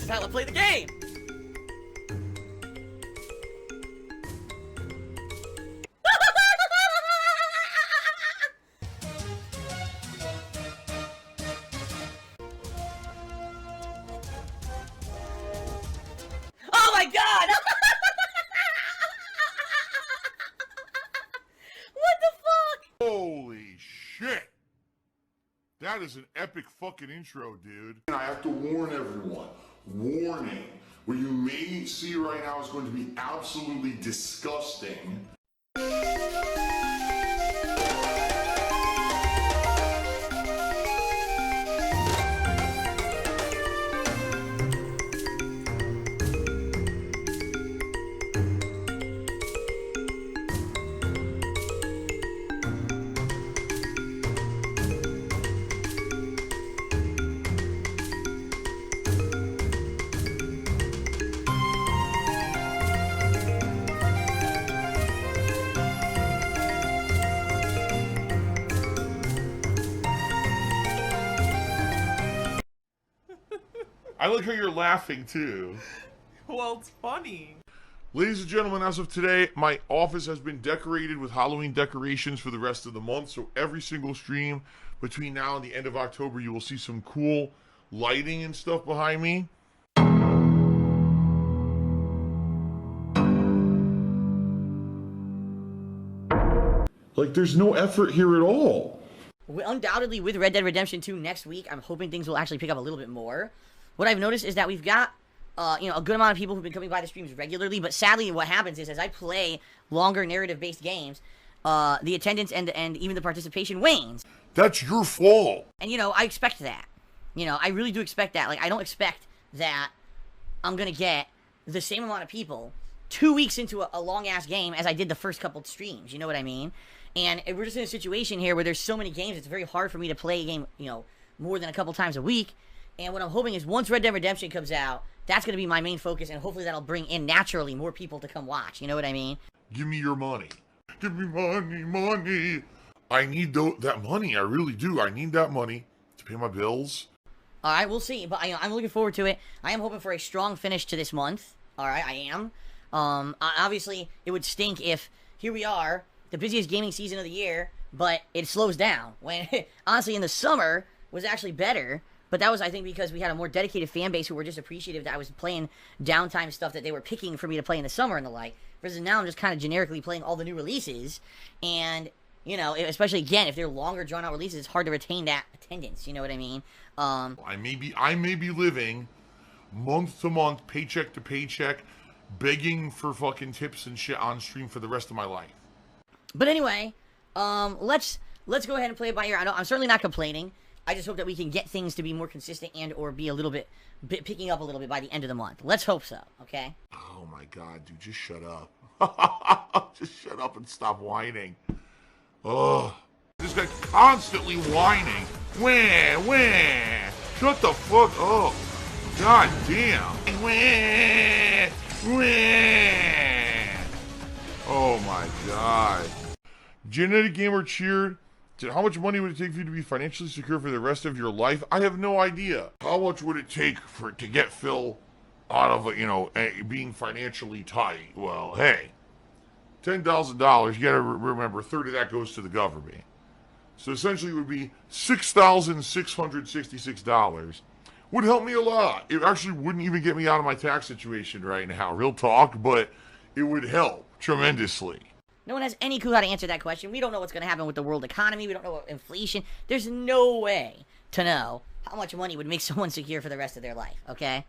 This is how I play the game! Oh my god! What the fuck? Holy shit! That is an epic fucking intro, dude. And I have to warn everyone. Warning. What you may see right now is going to be absolutely disgusting. I like how you're laughing too. Well, it's funny. Ladies and gentlemen, as of today, my office has been decorated with Halloween decorations for the rest of the month. So every single stream between now and the end of October, you will see some cool lighting and stuff behind me. Like, there's no effort here at all. Undoubtedly, with Red Dead Redemption 2 next week, I'm hoping things will actually pick up a little bit more. What I've noticed is that we've got, a good amount of people who've been coming by the streams regularly, but sadly what happens is, as I play longer narrative-based games, the attendance and even the participation wanes. That's your fault. And, I expect that. I really do expect that. Like, I don't expect that I'm gonna get the same amount of people 2 weeks into a long-ass game as I did the first couple of streams, you know what I mean? And we're just in a situation here where there's so many games, it's very hard for me to play a game, more than a couple times a week. And what I'm hoping is once Red Dead Redemption comes out, that's going to be my main focus, and hopefully that'll bring in, naturally, more people to come watch. You know what I mean? Give me your money. Give me money. I need that money. I really do. I need that money to pay my bills. All right, we'll see. But I'm looking forward to it. I am hoping for a strong finish to this month. All right, I am. Obviously, it would stink if, here we are, the busiest gaming season of the year, but it slows down. When, honestly, in the summer was actually better. But that was, I think, because we had a more dedicated fan base who were just appreciative that I was playing downtime stuff that they were picking for me to play in the summer and the like. Versus now I'm just kind of generically playing all the new releases. And, especially, again, if they're longer, drawn-out releases, it's hard to retain that attendance. You know what I mean? I may be living month to month, paycheck to paycheck, begging for fucking tips and shit on stream for the rest of my life. But anyway, let's go ahead and play it by ear. I'm certainly not complaining. I just hope that we can get things to be more consistent and or be a little bit picking up a little bit by the end of the month. Let's hope so, okay? Oh my god, dude, just shut up. Just shut up and stop whining. Ugh. This guy constantly whining. Wah. Shut the fuck up. God damn. Wah. Oh my god. Genetic Gamer cheered. How much money would it take for you to be financially secure for the rest of your life? I have no idea. How much would it take to get Phil out of, being financially tight? Well, hey, $10,000, you gotta remember, a third of that goes to the government. So essentially it would be $6,666. Would help me a lot. It actually wouldn't even get me out of my tax situation right now, real talk, but it would help tremendously. No one has any clue how to answer that question. We don't know what's going to happen with the world economy. We don't know what inflation. There's no way to know how much money would make someone secure for the rest of their life, okay?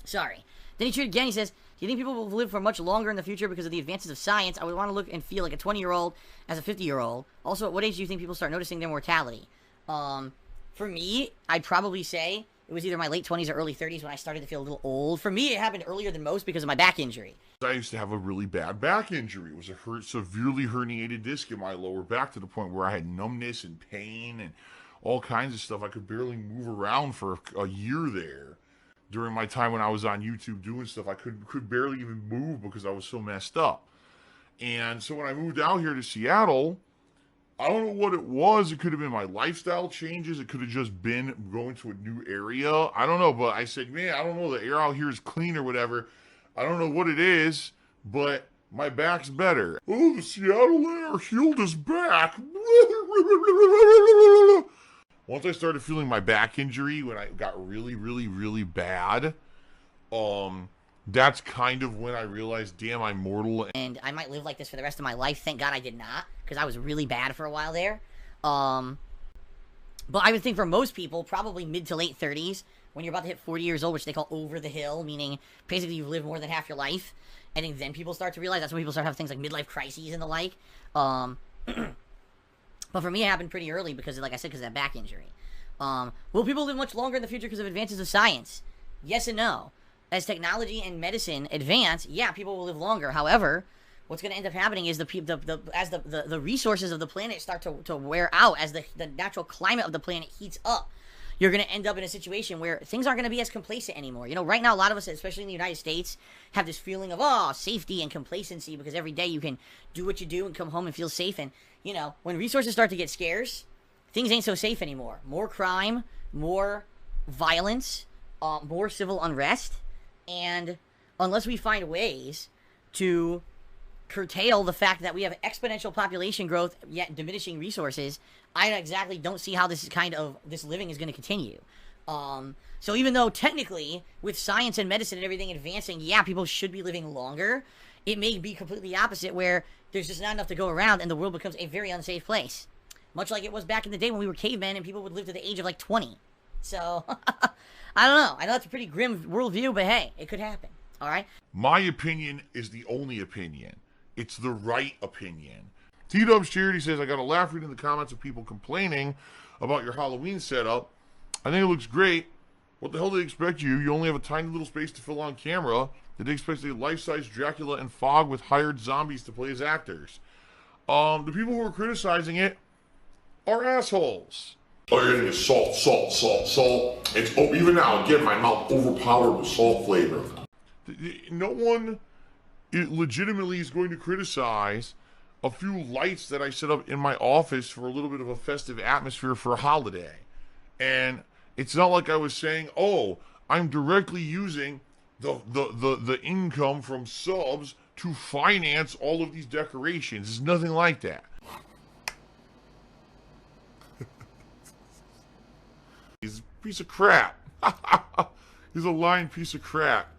Sorry. Then he treated again. He says, do you think people will live for much longer in the future because of the advances of science? I would want to look and feel like a 20-year-old as a 50-year-old. Also, at what age do you think people start noticing their mortality? For me, I'd probably say it was either my late 20s or early 30s when I started to feel a little old. For me, it happened earlier than most because of my back injury. I used to have a really bad back injury. It was a severely herniated disc in my lower back to the point where I had numbness and pain and all kinds of stuff. I could barely move around for a year there. During my time when I was on YouTube doing stuff, I could barely even move because I was so messed up. And so when I moved out here to Seattle, I don't know what it was. It could have been my lifestyle changes. It could have just been going to a new area. I don't know, but I said, man, I don't know. The air out here is clean or whatever. I don't know what it is, but my back's better. Oh, the Seattle air healed his back. Once I started feeling my back injury when I got really, really, really bad, that's kind of when I realized, damn, I'm mortal. And I might live like this for the rest of my life. Thank God I did not, because I was really bad for a while there. But I would think for most people, probably mid to late 30s, when you're about to hit 40 years old, which they call over the hill, meaning basically you've lived more than half your life. I think then people start to realize, that's when people start having things like midlife crises and the like. But for me, it happened pretty early because, like I said, because of that back injury. Will people live much longer in the future because of advances of science? Yes and no. As technology and medicine advance, yeah, people will live longer. However, what's going to end up happening is as the resources of the planet start to wear out, as the natural climate of the planet heats up, you're going to end up in a situation where things aren't going to be as complacent anymore. You know, right now, a lot of us, especially in the United States, have this feeling of, safety and complacency, because every day you can do what you do and come home and feel safe. And, you know, when resources start to get scarce, things ain't so safe anymore. More crime, more violence, more civil unrest. And unless we find ways to curtail the fact that we have exponential population growth yet diminishing resources, I exactly don't see how this living is going to continue. So even though technically with science and medicine and everything advancing, yeah, people should be living longer, it may be completely opposite, where there's just not enough to go around and the world becomes a very unsafe place. Much like it was back in the day when we were cavemen and people would live to the age of like 20. So, I don't know. I know it's a pretty grim worldview, but hey, it could happen. All right? My opinion is the only opinion. It's the right opinion. T-Dub's Charity says, I got a laugh reading the comments of people complaining about your Halloween setup. I think it looks great. What the hell do they expect you? You only have a tiny little space to fill on camera. Did they expect a life-size Dracula and Fog with hired zombies to play as actors? The people who are criticizing it are assholes. Oh, everything is salt, salt, salt, salt. It's even now, again, my mouth overpowered with salt flavor. No one legitimately is going to criticize a few lights that I set up in my office for a little bit of a festive atmosphere for a holiday. And it's not like I was saying, oh, I'm directly using the income from subs to finance all of these decorations. It's nothing like that. He's a piece of crap. He's a lying piece of crap.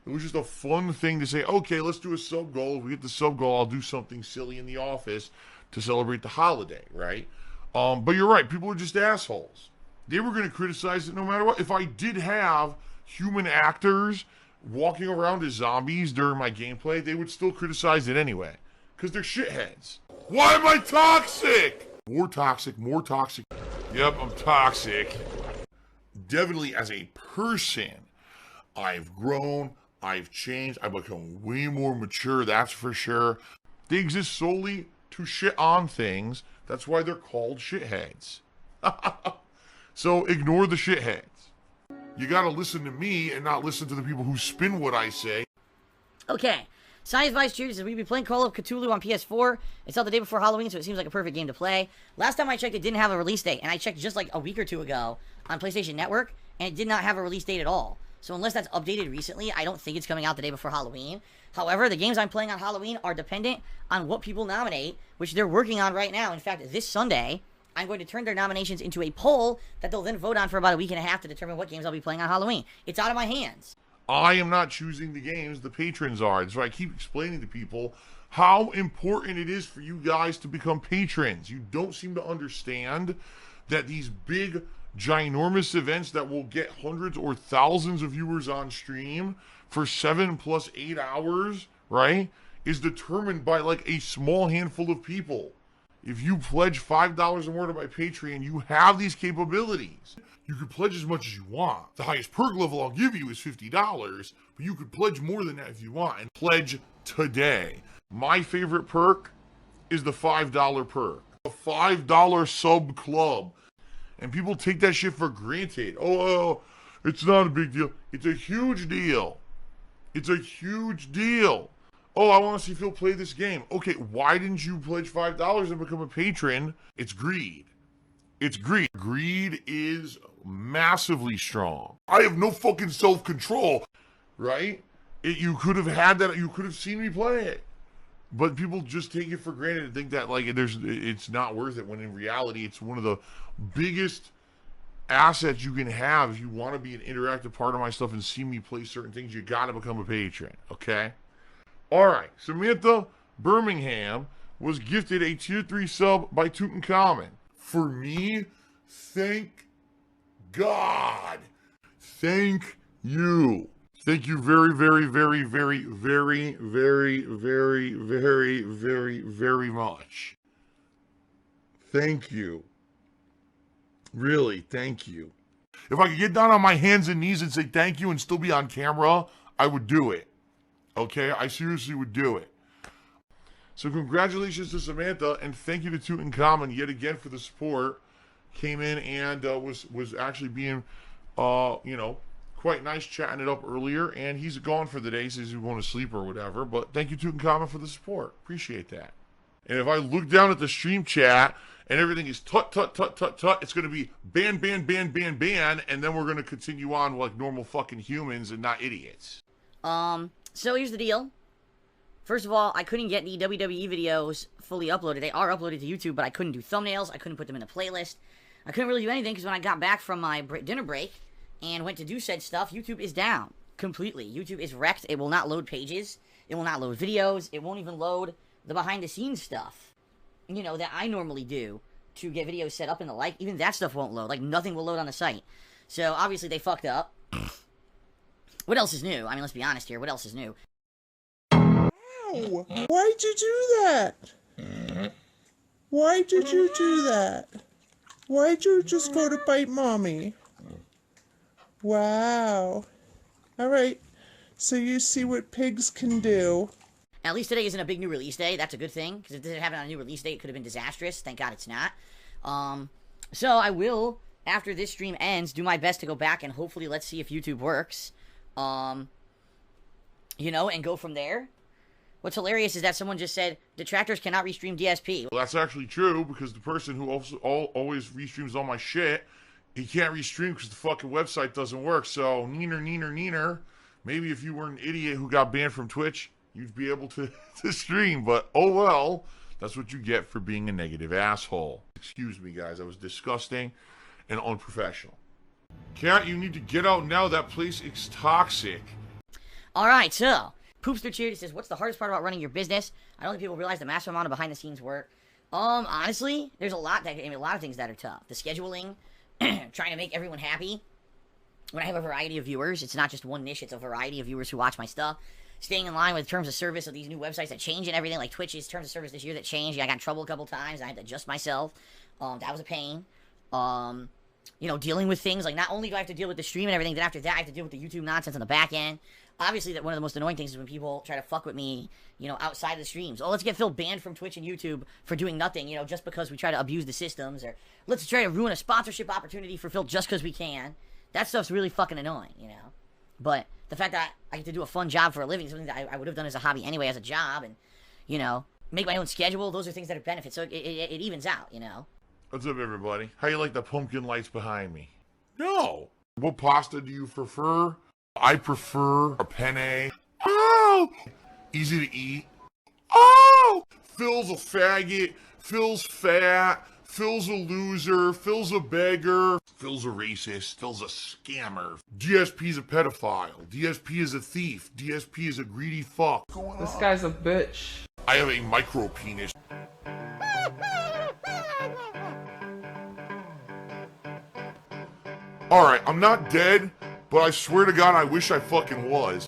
It was just a fun thing to say, okay, let's do a sub goal. If we get the sub goal, I'll do something silly in the office to celebrate the holiday, right? But you're right, people are just assholes. They were going to criticize it no matter what. If I did have human actors walking around as zombies during my gameplay, they would still criticize it anyway. Because they're shitheads. Why am I toxic? More toxic, more toxic. Yep, I'm toxic. Definitely as a person, I've grown, I've changed, I've become way more mature, that's for sure. They exist solely to shit on things. That's why they're called shitheads. So ignore the shitheads. You gotta listen to me and not listen to the people who spin what I say. Okay. Science Vice Cheers says, we'll be playing Call of Cthulhu on PS4. It's out the day before Halloween, so it seems like a perfect game to play. Last time I checked, it didn't have a release date, and I checked just like a week or two ago on PlayStation Network, and it did not have a release date at all. So unless that's updated recently, I don't think it's coming out the day before Halloween. However, the games I'm playing on Halloween are dependent on what people nominate, which they're working on right now. In fact, this Sunday, I'm going to turn their nominations into a poll that they'll then vote on for about a week and a half to determine what games I'll be playing on Halloween. It's out of my hands. I am not choosing the games, the patrons are. So I keep explaining to people how important it is for you guys to become patrons. You don't seem to understand that these big, ginormous events that will get hundreds or thousands of viewers on stream for 7 plus 8 hours, right, is determined by like a small handful of people. If you pledge $5 or more to my Patreon, you have these capabilities. You could pledge as much as you want. The highest perk level I'll give you is $50, but you could pledge more than that if you want, and pledge today. My favorite perk is the $5 perk. The $5 sub club. And people take that shit for granted. Oh, it's not a big deal. It's a huge deal. It's a huge deal. Oh, I want to see Phil play this game. Okay, why didn't you pledge $5 and become a patron? It's greed. It's greed. Greed is massively strong. I have no fucking self-control, right? You could have had that. You could have seen me play it. But people just take it for granted and think that like it's not worth it, when in reality it's one of the biggest assets you can have if you want to be an interactive part of my stuff and see me play certain things. You got to become a patron, okay? All right, Samantha Birmingham was gifted a tier 3 sub by Tutankhamun. For me, thank God. Thank you. Thank you very, very, very, very, very, very, very, very, very, very much. Thank you. Really, thank you. If I could get down on my hands and knees and say thank you and still be on camera, I would do it. Okay? I seriously would do it. So congratulations to Samantha, and thank you to Tutankhamun yet again for the support. Came in and was actually being, quite nice, chatting it up earlier, and he's gone for the day, so he's going to sleep or whatever. But thank you, Tutankhamun, for the support. Appreciate that. And if I look down at the stream chat and everything is tut, tut, tut, tut, tut, it's going to be ban, ban, ban, ban, ban, and then we're going to continue on like normal fucking humans and not idiots. So here's the deal. First of all, I couldn't get the WWE videos fully uploaded. They are uploaded to YouTube, but I couldn't do thumbnails. I couldn't put them in a playlist. I couldn't really do anything because when I got back from my dinner break and went to do said stuff, YouTube is down completely. YouTube is wrecked. It will not load pages. It will not load videos. It won't even load the behind-the-scenes stuff, that I normally do to get videos set up and the like. Even that stuff won't load. Like, nothing will load on the site. So, obviously, they fucked up. What else is new? I mean, let's be honest here. What else is new? Ow! Why'd you do that? Why did you do that? Why'd you just go to bite mommy? Wow. Alright, so you see what pigs can do. At least today isn't a big new release day. That's a good thing, because if this had happened on a new release day, it could have been disastrous. Thank God it's not. So I will, after this stream ends, do my best to go back and hopefully let's see if YouTube works. And go from there. What's hilarious is that someone just said, detractors cannot restream DSP. Well, that's actually true, because the person who always restreams all my shit, he can't restream because the fucking website doesn't work. So, neener. Maybe if you were an idiot who got banned from Twitch, you'd be able to stream. But, oh well, that's what you get for being a negative asshole. Excuse me, guys. That was disgusting and unprofessional. Cat, you need to get out now. That place is toxic. Alright, so, Poopster Cheered says, what's the hardest part about running your business? I don't think people realize the massive amount of behind-the-scenes work. Honestly, there's a lot of things that are tough. The scheduling, trying to make everyone happy. When I have a variety of viewers, it's not just one niche, it's a variety of viewers who watch my stuff. Staying in line with terms of service of these new websites that change and everything, like Twitch's terms of service this year that changed. I got in trouble a couple times, I had to adjust myself. That was a pain. Dealing with things, like not only do I have to deal with the stream and everything, then after that I have to deal with the YouTube nonsense on the back end. Obviously, that one of the most annoying things is when people try to fuck with me, outside of the streams. Oh, let's get Phil banned from Twitch and YouTube for doing nothing, just because we try to abuse the systems, or let's try to ruin a sponsorship opportunity for Phil just because we can. That stuff's really fucking annoying, But the fact that I get to do a fun job for a living, something that I would have done as a hobby anyway, as a job, and, make my own schedule, those are things that are benefits, so it evens out, What's up, everybody? How you like the pumpkin lights behind me? No! What pasta do you prefer? I prefer a penne. Oh! Easy to eat. Oh! Phil's a faggot. Phil's fat. Phil's a loser. Phil's a beggar. Phil's a racist. Phil's a scammer. DSP's a pedophile. DSP is a thief. DSP is a greedy fuck. This guy's a bitch. I have a micro penis. Alright, I'm not dead, but I swear to God I wish I fucking was.